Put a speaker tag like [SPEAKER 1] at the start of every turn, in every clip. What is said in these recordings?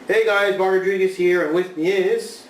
[SPEAKER 1] Hey guys, Mark Rodriguez here, and with me is...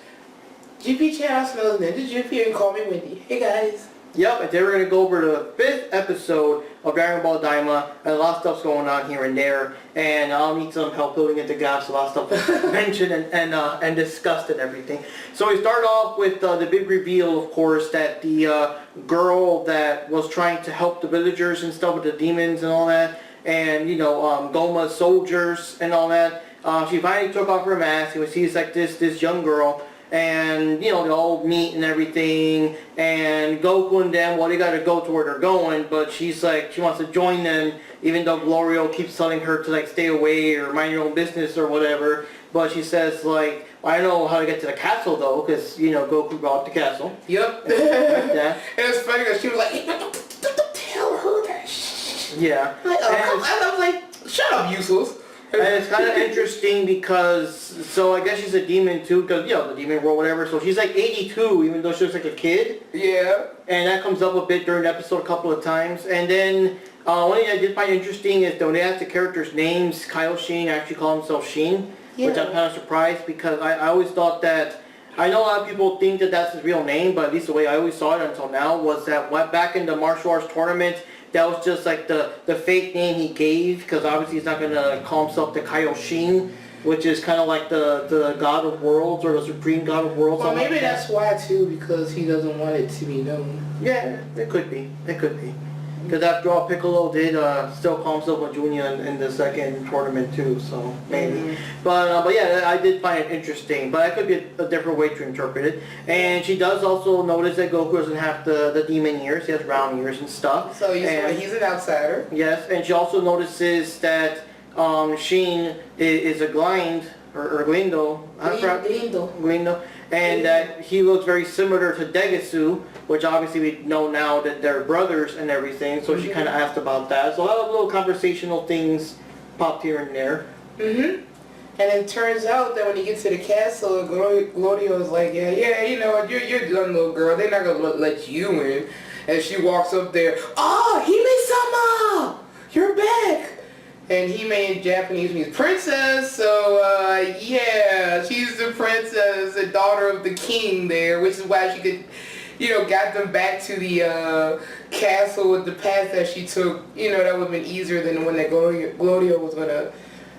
[SPEAKER 2] GP Channel smells Ninja GP and call me Wendy. Hey guys.
[SPEAKER 1] Yep, and today we're going to go over the 5th episode of Dragonball Daima, and a lot of stuff's going on here and there, and I'll need some help building into gaps, a lot of stuff mentioned and discussed and everything. So we start off with the big reveal, of course, that the girl that was trying to help the villagers and stuff with the demons and all that, and, you know, Goma's soldiers and all that, she finally took off her mask, and we see it's like this young girl, and, you know, they all meet and everything, and Goku and them, well, they gotta go to where they're going, but she's like, she wants to join them, even though Glorio keeps telling her to, like, stay away or mind your own business or whatever, but she says, like, I know how to get to the castle, though, because, you know, Goku brought up the castle.
[SPEAKER 2] Yep.
[SPEAKER 1] And,
[SPEAKER 2] and it's funny because she was like, hey, don't tell her that shit.
[SPEAKER 1] Yeah.
[SPEAKER 2] Like, I was like, shut up, useless.
[SPEAKER 1] And it's kind of interesting because, so I guess she's a demon too, because, you know, the demon world, whatever, so she's like 82, even though she looks like a kid.
[SPEAKER 2] Yeah.
[SPEAKER 1] And that comes up a bit during the episode a couple of times. And then, one thing I did find interesting is that when they ask the characters' names, Kyle Sheen actually call himself Sheen, which I'm kind of surprised, because I always thought that, I know a lot of people think that that's his real name, but at least the way I always saw it until now was that back in the martial arts tournament, that was just like the fake name he gave, because obviously he's not going to call himself the Kaioshin, which is kind of like the god of worlds, or the supreme god of worlds.
[SPEAKER 2] Well, maybe that's why too, because he doesn't want it to be known.
[SPEAKER 1] Yeah, it could be. It could be. Because after all, Piccolo did still call himself a junior in the second tournament too, so maybe. Mm-hmm. But yeah, I did find it interesting. But that could be a different way to interpret it. And she does also notice that Goku doesn't have the demon ears; he has round ears and stuff.
[SPEAKER 2] So he's an outsider.
[SPEAKER 1] Yes, and she also notices that Sheen is a Glind or Glindo. Glindo. And that he looks very similar to Degasu, which obviously we know now that they're brothers and everything, so she kind of asked about that. So a lot of little conversational things popped here and there.
[SPEAKER 2] And it turns out that when he gets to the castle, Glorio is like, yeah, you know what, you're done, little girl. They're not going to let you in. And she walks up there, Hime-sama! You're back! And Hime in Japanese means princess, so yeah, she's the princess, the daughter of the king there, which is why she could, you know, got them back to the castle with the path that she took. You know, that would have been easier than the one that Glorio was going to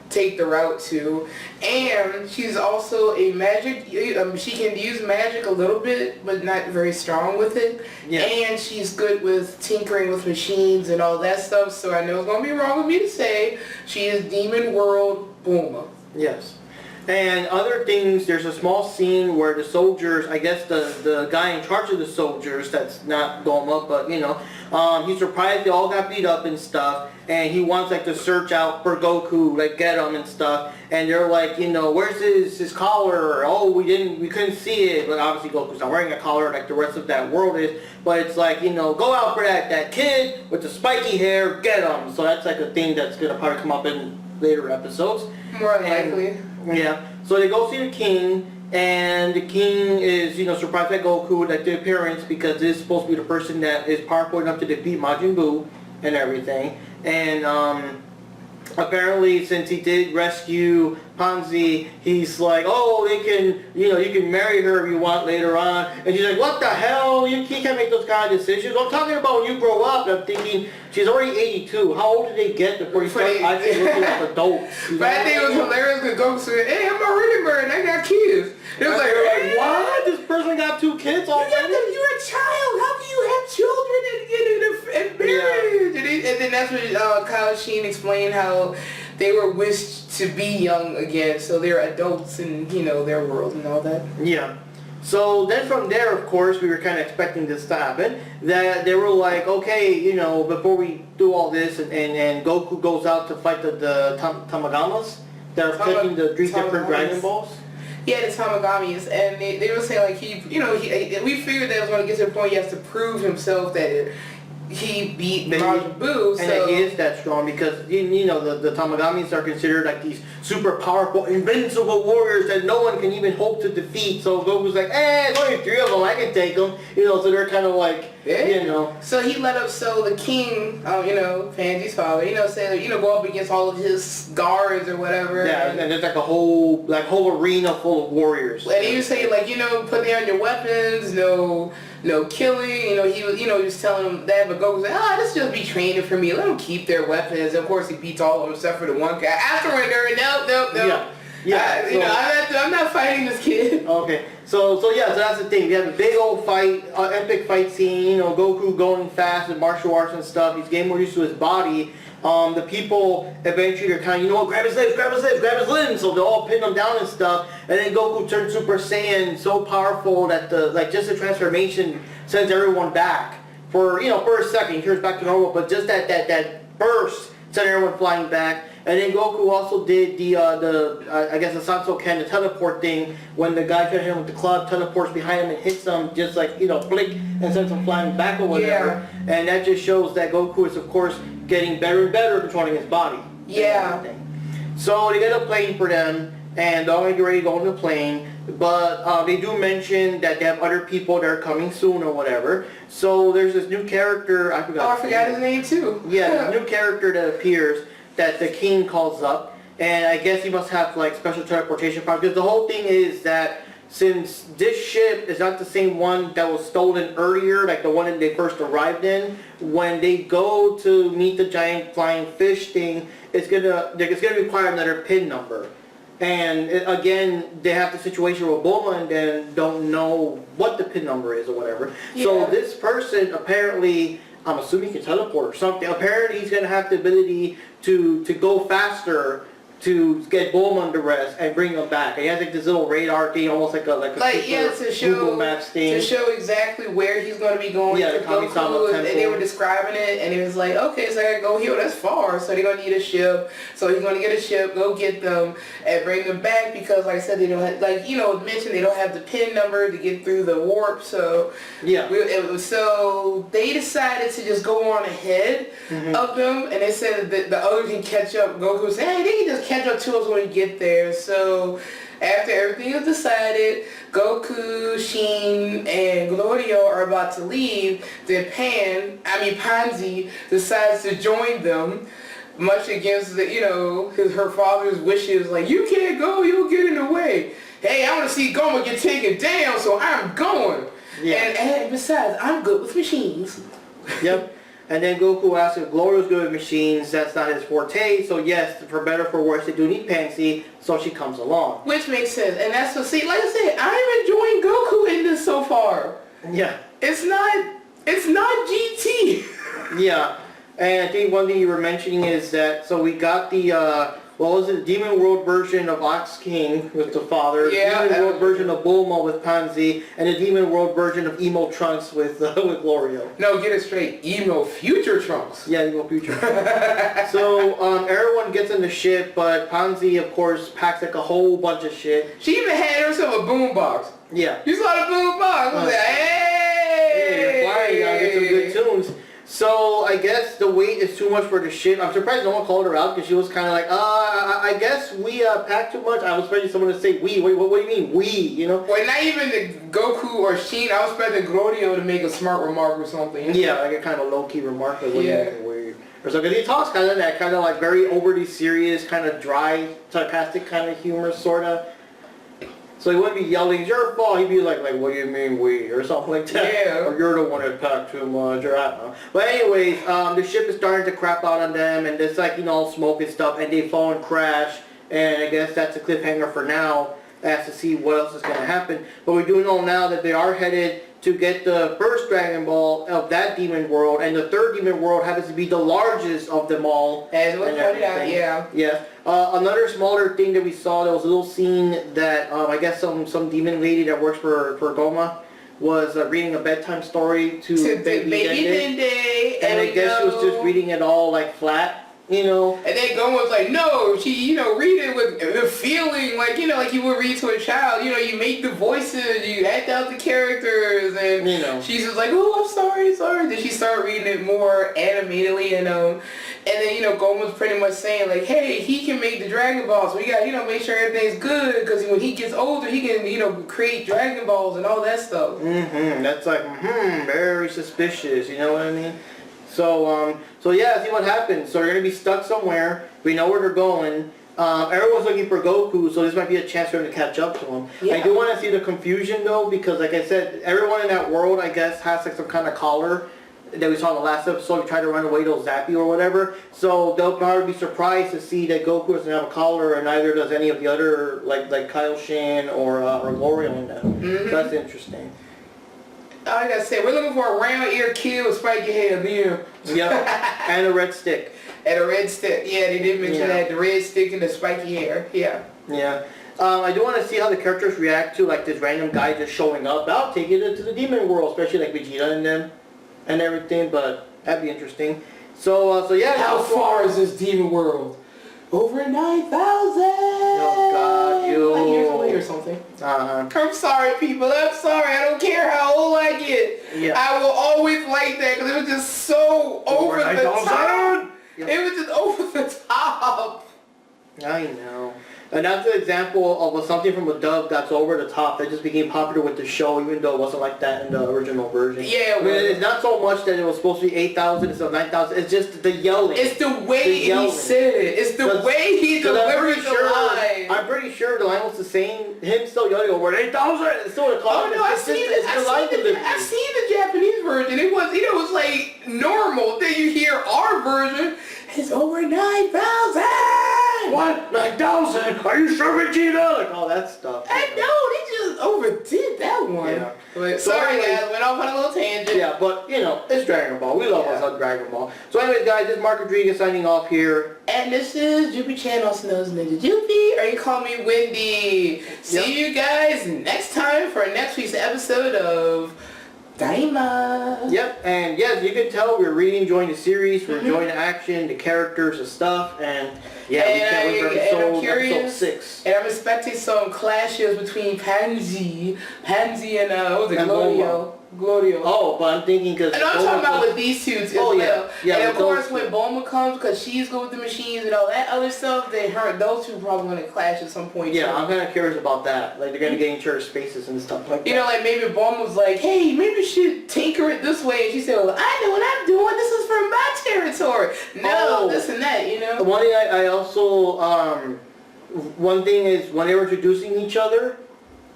[SPEAKER 2] take the route to. And she's also a magic, she can use magic a little bit, but not very strong with it. Yeah. And she's good with tinkering with machines and all that stuff, so I know it's going to be wrong of me to say she is Demon World Bulma. Yes.
[SPEAKER 1] And other things, there's a small scene where the soldiers, I guess the guy in charge of the soldiers, that's not Goma, but, you know, he's surprised they all got beat up and stuff, and he wants, like, to search out for Goku, like, get him and stuff, and they're like, you know, where's his collar? Oh, we couldn't see it, but obviously Goku's not wearing a collar like the rest of that world is, but it's like, you know, go out for that kid with the spiky hair, get him. So that's, like, a thing that's going to probably come up in later episodes.
[SPEAKER 2] More likely.
[SPEAKER 1] Yeah. So they go see the king, and the king is, you know, surprised by Goku at the appearance, because this is supposed to be the person that is powerful enough to defeat Majin Buu and everything. And apparently, since he did rescue Panzy, he's like, oh, they can, you know, you can marry her if you want later on. And she's like, what the hell? You can't make those kind of decisions. I'm talking about when you grow up. And I'm thinking, she's already 82. How old did they get before you start actually looking like adults?
[SPEAKER 2] But I think it was hilarious because Goku said, hey, I'm already married. I got kids. It was like,
[SPEAKER 1] what? This person got 2 kids already?
[SPEAKER 2] You're a child. How do you have children and marriage? Yeah. And then that's when Kyle Sheen explained how they were wished to be young again, so they're adults in, you know, their world and all that.
[SPEAKER 1] Yeah. So then from there, of course, we were kind of expecting this to happen. That they were like, okay, you know, before we do all this, and Goku goes out to fight the Tamagamas that are taking the 3 different Dragon Balls.
[SPEAKER 2] Yeah, the Tamagamis, and they were saying, like, we figured that was going to get to the point he has to prove himself that he beat Majin Buu,
[SPEAKER 1] and that he is that strong, because you know the Tamagamis are considered like these super powerful, invincible warriors that no one can even hope to defeat. So Goku's like, there's only 3 of them, I can take them. You know, so they're kind of like
[SPEAKER 2] Yeah.
[SPEAKER 1] You know.
[SPEAKER 2] So he let up so the king, Panzy's father, say, go up against all of his guards or whatever.
[SPEAKER 1] Yeah, and there's like a whole arena full of warriors.
[SPEAKER 2] And he was saying put down your weapons, no killing. He was telling them that, but Goku said, this just be training for me. Let them keep their weapons. Of course, he beats all of them except for the one guy. Afterward, no.
[SPEAKER 1] Yeah.
[SPEAKER 2] I'm not fighting this kid.
[SPEAKER 1] Okay. So that's the thing. We have a big old fight, epic fight scene. Goku going fast with martial arts and stuff. He's getting more used to his body. The people eventually are kind of, grab his limbs. So they're all pinning him down and stuff. And then Goku turns Super Saiyan so powerful that just the transformation sends everyone back for a second. He turns back to normal, but just that burst sent everyone flying back. And then Goku also did the Sanso Ken, the teleport thing, when the guy hit him with the club, teleports behind him and hits him, just blink, and sends him flying back or whatever. Yeah. And that just shows that Goku is, of course, getting better and better at controlling his body.
[SPEAKER 2] Yeah.
[SPEAKER 1] So they get a plane for them, and they're all get ready to go on the plane. But they do mention that they have other people that are coming soon or whatever. So there's this new character, I forgot
[SPEAKER 2] his name too.
[SPEAKER 1] Yeah, this new character that appears that the king calls up, and I guess he must have special teleportation powers, because the whole thing is that since this ship is not the same one that was stolen earlier, like the one that they first arrived in, when they go to meet the giant flying fish thing, it's gonna require another PIN number. And again, they have the situation where Bulma and then don't know what the PIN number is or whatever. Yeah. So this person apparently, I'm assuming he can teleport or something. Apparently he's going to have the ability to go faster to get Bulma under rest and bring him back. And he has this little radar thing, almost like a
[SPEAKER 2] to show
[SPEAKER 1] Google Maps thing.
[SPEAKER 2] To show exactly where he's going to be going.
[SPEAKER 1] Yeah,
[SPEAKER 2] to Goku, and they were describing it, and he was like, okay, so I gotta go here. That's far, so they're gonna need a ship. So he's gonna get a ship, go get them, and bring them back because, like I said, they don't have, mentioned they don't have the PIN number to get through the warp. So so they decided to just go on ahead of them, and they said that the others can catch up. Goku said, hey, they can just catch up to us when we get there. So after everything is decided, Goku, Sheen, and Glorio are about to leave. Then Panzy decides to join them, much against her father's wishes. Like, you can't go, you'll get in the way. Hey, I want to see Goma get taken down, so I'm going. Yeah. And besides, I'm good with machines.
[SPEAKER 1] Yep. And then Goku asks if Glorio's good with machines. That's not his forte. So yes, for better or for worse, they do need Panzy, so she comes along.
[SPEAKER 2] Which makes sense. And that's what, see, like I said, I'm enjoying Goku in this so far.
[SPEAKER 1] Yeah.
[SPEAKER 2] It's not GT.
[SPEAKER 1] Yeah. And I think one thing you were mentioning is that, so we got the, Demon World version of Ox King with the father, Demon World version of Bulma with Panzy, and the Demon World version of Emo Trunks with Glorio.
[SPEAKER 2] No, get it straight. Emo Future Trunks.
[SPEAKER 1] Yeah, Emo Future. So everyone gets in the ship, but Panzy, of course, packs a whole bunch of shit.
[SPEAKER 2] She even had herself a boombox.
[SPEAKER 1] Yeah.
[SPEAKER 2] You saw the boombox. I was like, hey!
[SPEAKER 1] Yeah, you're flying, you gotta get some good tunes. So I guess the weight is too much for the ship. I'm surprised no one called her out because she was kind of like, I guess we packed too much. I was expecting someone to say we. What do you mean we? Well,
[SPEAKER 2] not even the Goku or Sheen. I was expecting Glorio to make a smart remark or something.
[SPEAKER 1] Yeah, like a kind of a low-key remark. Like, weird. Or something. He talks kind of that kind of like very overly serious, kind of dry, sarcastic kind of humor, sort of. So he wouldn't be yelling, it's your fault. He'd be like, what do you mean we? Or something like that.
[SPEAKER 2] Yeah.
[SPEAKER 1] Or you're the one that packed too much, or I don't know. But anyways, the ship is starting to crap out on them, and it's smoke and stuff, and they fall and crash. And I guess that's a cliffhanger for now, as to see what else is going to happen. But we do know now that they are headed to get the first Dragon Ball of that Demon World, and the third Demon World happens to be the largest of them all.
[SPEAKER 2] As it was pointed out, yeah.
[SPEAKER 1] Yeah. Another smaller thing that we saw, there was a little scene that I guess some demon lady that works for Goma was reading a bedtime story to Baby Dende.
[SPEAKER 2] Dende.
[SPEAKER 1] And I guess she was just reading it all flat. you know.
[SPEAKER 2] And then Goma's like, no, she, read it with feeling, like you would read to a child. You make the voices, you act out the characters, and she's just like, oh, I'm sorry. Then she started reading it more animatedly, and then, Goma's pretty much saying, like, hey, he can make the Dragon Balls, so we got, make sure everything's good, because when he gets older, he can, create Dragon Balls and all that stuff.
[SPEAKER 1] That's like, very suspicious, you know what I mean? So yeah, see what happens. So they're going to be stuck somewhere. We know where they're going. Everyone's looking for Goku, so this might be a chance for them to catch up to him. Yeah. I do want to see the confusion, though, because like I said, everyone in that world, I guess, has like some kind of collar that we saw in the last episode. We tried to run away, they'll zap you or whatever. So they'll probably be surprised to see that Goku doesn't have a collar, and neither does any of the other, like Kyle Shin or Glorio in them. So that's interesting.
[SPEAKER 2] I gotta say, we're looking for a round ear kid with spiky hair there.
[SPEAKER 1] Yep, and a red stick.
[SPEAKER 2] And a red stick. Yeah, they did mention that, the red stick and the spiky hair. Yeah.
[SPEAKER 1] Yeah. I do want to see how the characters react to like this random guy just showing up. I'll take it into the demon world, especially like Vegeta and them and everything, but that'd be interesting. So yeah.
[SPEAKER 2] How far is this demon world? Over 9,000!
[SPEAKER 1] Oh God, you.
[SPEAKER 2] 9 years away or something. I'm sorry, people. I'm sorry. I don't care how old I get. Yeah. I will always like that because it was just so over the top. Yep. It was just over the top.
[SPEAKER 1] I know. And that's an example of something from a dub that's over the top that just became popular with the show, even though it wasn't like that in the original version.
[SPEAKER 2] Yeah,
[SPEAKER 1] I mean, it's not so much that it was supposed to be 8,000 instead of 9,000. It's just the yelling.
[SPEAKER 2] It's the way he said it. It's the way he delivered the line.
[SPEAKER 1] I'm pretty sure the line was the same. Him still yelling over 8,000. It's still a call.
[SPEAKER 2] Oh no, I've seen the Japanese version. It was, it was like normal. Then you hear our version. It's over 9,000.
[SPEAKER 1] What? 9,000? Are you sure, Vegeta? Like all that stuff.
[SPEAKER 2] I know, they just overdid that one. Yeah. But sorry guys, went off on a little tangent.
[SPEAKER 1] Yeah, but it's Dragon Ball. We love us on Dragon Ball. So anyways guys, this is Mark Rodriguez signing off here.
[SPEAKER 2] And this is Joopy Chan, also known as Ninja Joopy, or you call me Wendy. See you guys next time for next week's episode of Daima.
[SPEAKER 1] Yep, and yes, you can tell we're really enjoying the series. We're enjoying the action, the characters, the stuff, and yeah, we can't wait for episode 6.
[SPEAKER 2] And I'm expecting some clashes between Panzy and what was it, Glorio.
[SPEAKER 1] Oh, but I'm thinking because...
[SPEAKER 2] And I'm talking about with these two as well.
[SPEAKER 1] Yeah,
[SPEAKER 2] and of course when Bulma comes, because she's good with the machines and all that other stuff, those two probably going to clash at some point.
[SPEAKER 1] Yeah,
[SPEAKER 2] too.
[SPEAKER 1] I'm kind of curious about that. Like, they're going to get into her spaces and stuff like that.
[SPEAKER 2] You know, like maybe Bulma was like, hey, maybe we should tinker it this way. And she said, well, I know what I'm doing. This is from my territory. No, this and that, you know.
[SPEAKER 1] One thing I also... one thing is, when they were introducing each other,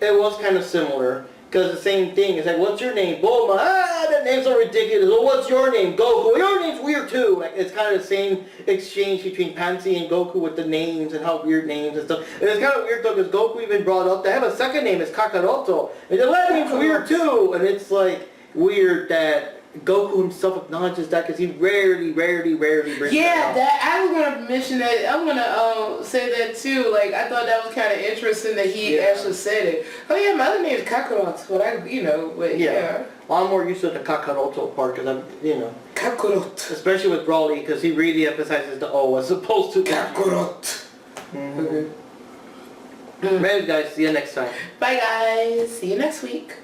[SPEAKER 1] it was kind of similar. Because the same thing, it's like, what's your name? Bulma. That name's so ridiculous. Well, what's your name? Goku. Well, your name's weird too. Like, it's kind of the same exchange between Panzy and Goku with the names and how weird names and stuff. And it's kind of weird though, because Goku even brought up, they have a second name, it's Kakaroto. And that name's weird too. And it's like, weird that Goku himself acknowledges that because he rarely brings that up.
[SPEAKER 2] I was gonna mention that. I'm gonna say that too. Like I thought that was kind of interesting that he actually said it. Oh yeah, my other name is Kakaroto, but
[SPEAKER 1] I'm more used to the Kakaroto part because I'm,
[SPEAKER 2] Kakaroto.
[SPEAKER 1] Especially with Broly because he really emphasizes the O as opposed to
[SPEAKER 2] Kakaroto.
[SPEAKER 1] Okay. Maybe guys, see you next time.
[SPEAKER 2] Bye guys. See you next week.